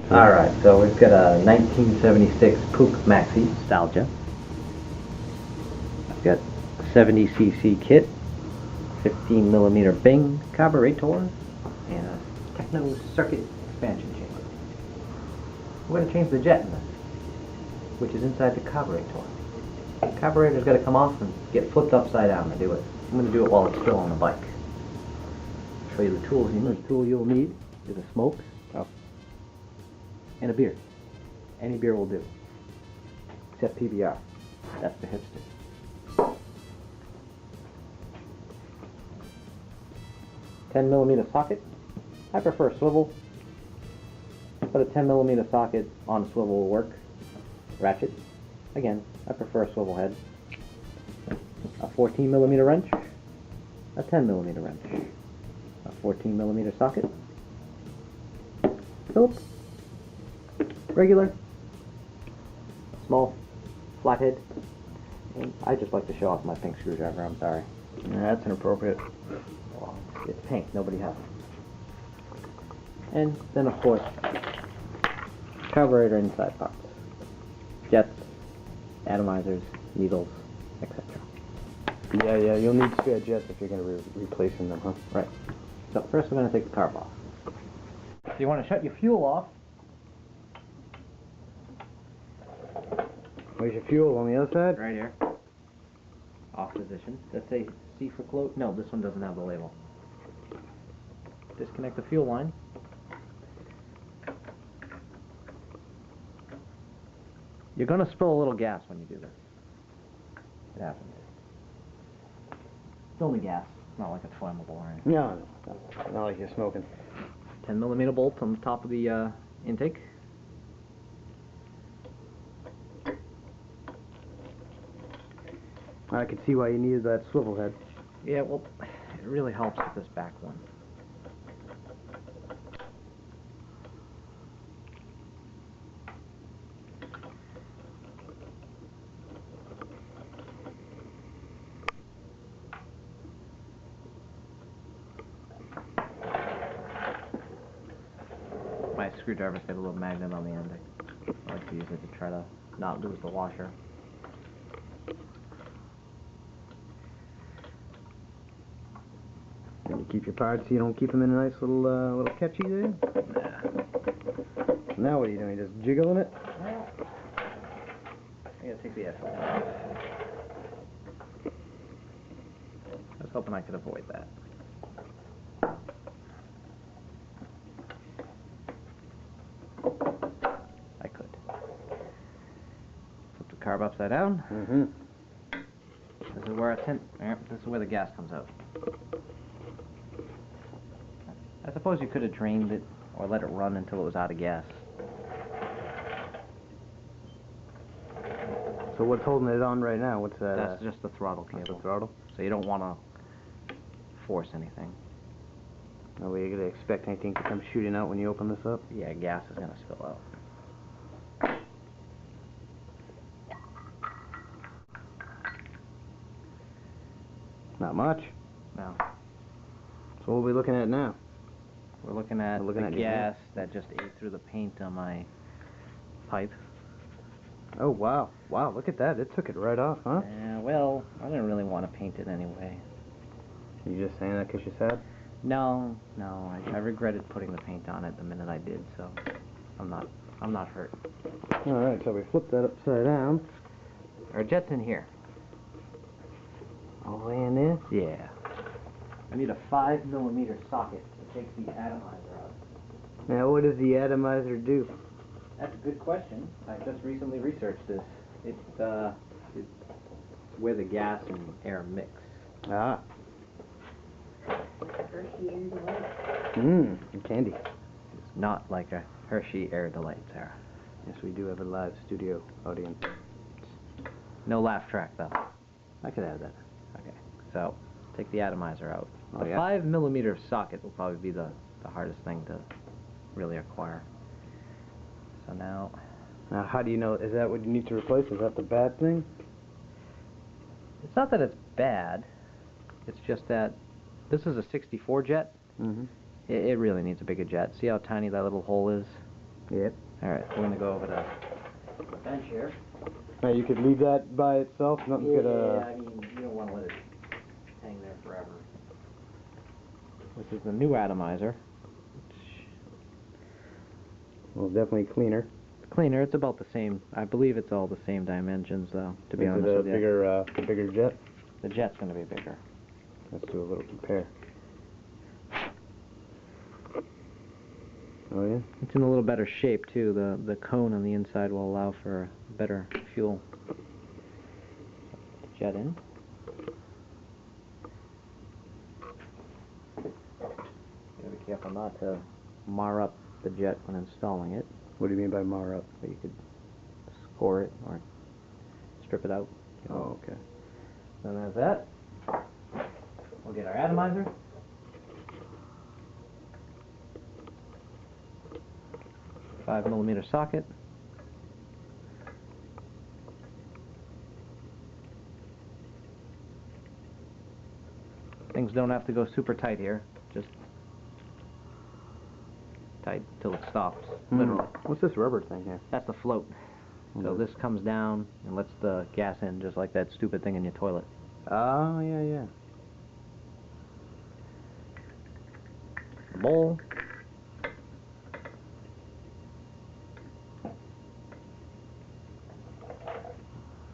Alright, so we've got a 1976 Puch Maxi Nostalgia. I've got a 70cc kit, 15mm Bing carburetor, and a Techno circuit expansion chamber. We're going to change the jet in this, which is inside the carburetor. The carburetor's got to come off and get flipped upside down to do it. I'm going to do it while it's still on the bike. Show you the tools you need. The tool you'll need is a smoke. And a beer. Any beer will do. Except PBR. That's the hipster. 10mm socket. I prefer swivel, but a 10mm socket on a swivel will work. Ratchet. Again, I prefer a swivel head. A 14mm wrench. A 10mm wrench. A 14mm socket. Phillips. Regular, small, flathead, and I just like to show off my pink screwdriver, I'm sorry. Yeah, that's inappropriate. Well, it's pink, nobody has it. And then of course, carburetor inside parts, jets, atomizers, needles, etc. Yeah, you'll need spare jets if you're going to be replacing them, huh? Right. So first we're going to take the carb off. So you want to shut your fuel off. Where's your fuel, on the other side? Right here. Off position. Let's say C for close. No, this one doesn't have the label. Disconnect the fuel line. You're going to spill a little gas when you do this. It happens. It's only gas. It's not like it's flammable or anything. No, not like you're smoking. 10mm bolt on the top of the intake. I can see why you needed that swivel head. Yeah, well, it really helps with this back one. My screwdriver's got a little magnet on the end. I like to use it to try to not lose the washer. And you keep your parts so you don't keep them in a nice little catchy there? Nah. Now what are you doing? Just jiggling it? I gotta take the F off. I was hoping I could avoid that. I could. Flip the carb upside down. Mm-hmm. This is where this is where the gas comes out. I suppose you could have drained it or let it run until it was out of gas. So what's holding it on right now? What's that? That's just the throttle cable. The throttle? So you don't want to force anything. No way you're going to expect anything to come shooting out when you open this up? Yeah, gas is going to spill out. Not much. No. So what are we looking at now? We're looking at We're looking the at your gas that just ate through the paint on my pipe. Oh, wow. Wow, look at that. It took it right off, huh? Well, I didn't really want to paint it anyway. You just saying that because you're sad? No. I regretted putting the paint on it the minute I did, so I'm not hurt. Alright, so we flipped that upside down. Our jet's in here. All the way in there? Yeah. I need a 5mm socket to take the atomizer out. Now, what does the atomizer do? That's a good question. I just recently researched this. It's where the gas and air mix. Ah. Candy. It's not like a Hershey Air Delight, Sarah. Yes, we do have a live studio audience. No laugh track, though. I could add that. Okay, so take the atomizer out. Oh, the yeah. 5mm socket will probably be the hardest thing to really acquire. So now... Now, how do you know? Is that what you need to replace? Is that the bad thing? It's not that it's bad. It's just that this is a 64 jet. Mm-hmm. It really needs a bigger jet. See how tiny that little hole is? Yep. Alright, we're gonna go over to the bench here. Now you could leave that by itself. Nothing's Yeah, gonna. I mean, you don't want to let it hang there forever. This is the new atomizer. Well, definitely cleaner. It's cleaner. It's about the same. I believe it's all the same dimensions, though. To be Is honest it a with you, bigger jet? the jet's gonna be bigger. Let's do a little compare. Oh yeah. It's in a little better shape too. The cone on the inside will allow for better fuel. Jet in. Gotta be careful not to mar up the jet when installing it. What do you mean by mar up? So you could score it or strip it out. You know. Oh, okay. Then there's that. We'll get our atomizer. .5 millimeter socket. Things don't have to go super tight here. Just tight till it stops. Literally. What's this rubber thing here? That's the float. So this comes down and lets the gas in, just like that stupid thing in your toilet. Oh, yeah, yeah. Bowl.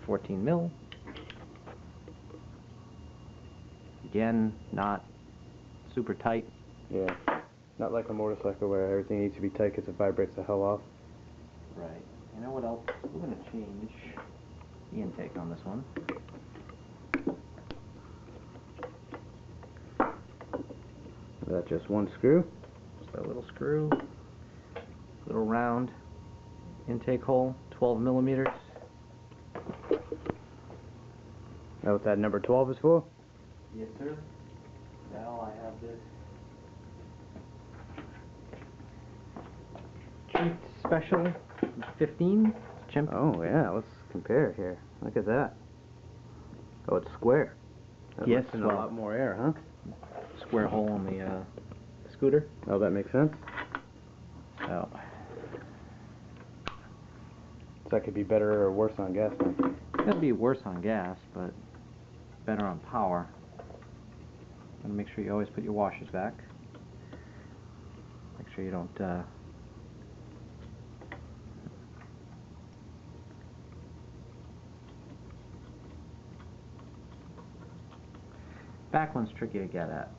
$14 mil. Again, not super tight. Yeah. Not like a motorcycle where everything needs to be tight because it vibrates the hell off. Right. You know what else? We're going to change the intake on this one. Is that just one screw? Just a little screw, little round intake hole, 12 millimeters. That what that number 12 is for? Yes, sir. Now I have this treat special 15 chimp. Oh, yeah. Let's compare here. Look at that. Oh, it's square. That Yes, lets in a well, lot more air, huh? square hole on the scooter. Oh, that makes sense. So That could be better or worse on gas then. it'll be worse on gas, but better on power. And make sure you always put your washers back. Make sure you don't back one's tricky to get at.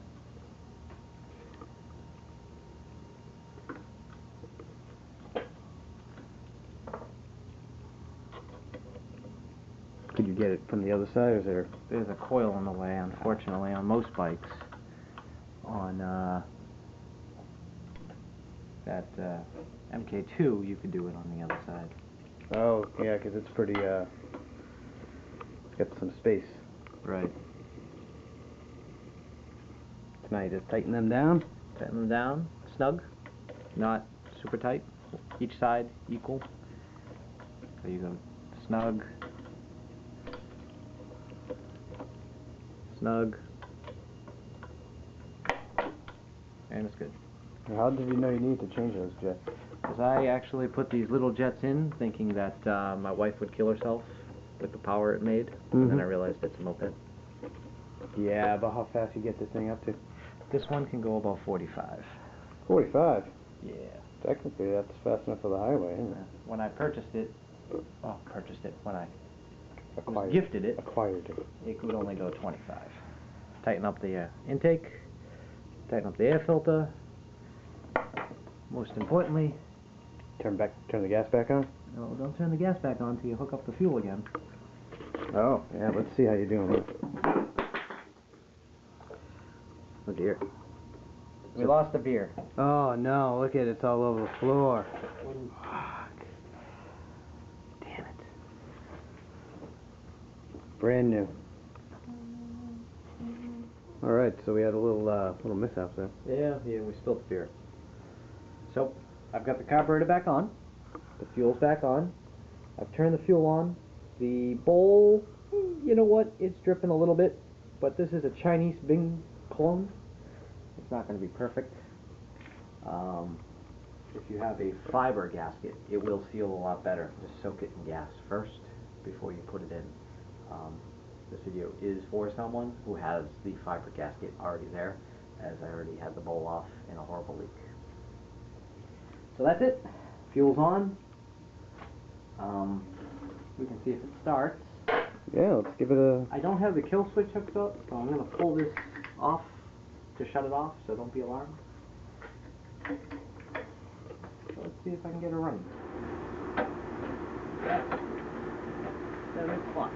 Could you get it from the other side, or is there? There's a coil in the way, unfortunately, on most bikes. On that MK2, you could do it on the other side. Oh, yeah, because it's pretty, it's got some space. Right. So now you just tighten them down. Tighten them down, snug, not super tight. Each side equal. So you go snug, snug, and it's good. How did you know you needed to change those jets? Because I actually put these little jets in thinking that my wife would kill herself with the power it made, and then I realized it's a moped. Yeah, about how fast you get this thing up to? This one can go about 45. 45? Yeah. Technically, that's fast enough for the highway, isn't it? When I purchased it, when I Acquired. gifted it, Acquired it. it could only go 25. Tighten up the intake, tighten up the air filter. Most importantly, Turn the gas back on? no, don't turn the gas back on until you hook up the fuel again. Oh, yeah, let's see how you're doing here. Oh dear. We lost the beer. Oh no, look at it, it's all over the floor. Fuck. Damn it. Brand new. Alright, so we had a little mishap there. Yeah, we spilled the beer. So, I've got the carburetor back on. The fuel's back on. I've turned the fuel on. The bowl, you know what? It's dripping a little bit, but this is a Chinese Bing clone. It's not going to be perfect. If you have a fiber gasket, it will seal a lot better. Just soak it in gas first before you put it in. This video is for someone who has the fiber gasket already there, as I already had the bowl off in a horrible leak. So that's it. Fuel's on. We can see if it starts. Yeah, let's give it a... I don't have the kill switch hooked up, so I'm going to pull this off to shut it off, so don't be alarmed. So let's see if I can get it running. Set it clutch.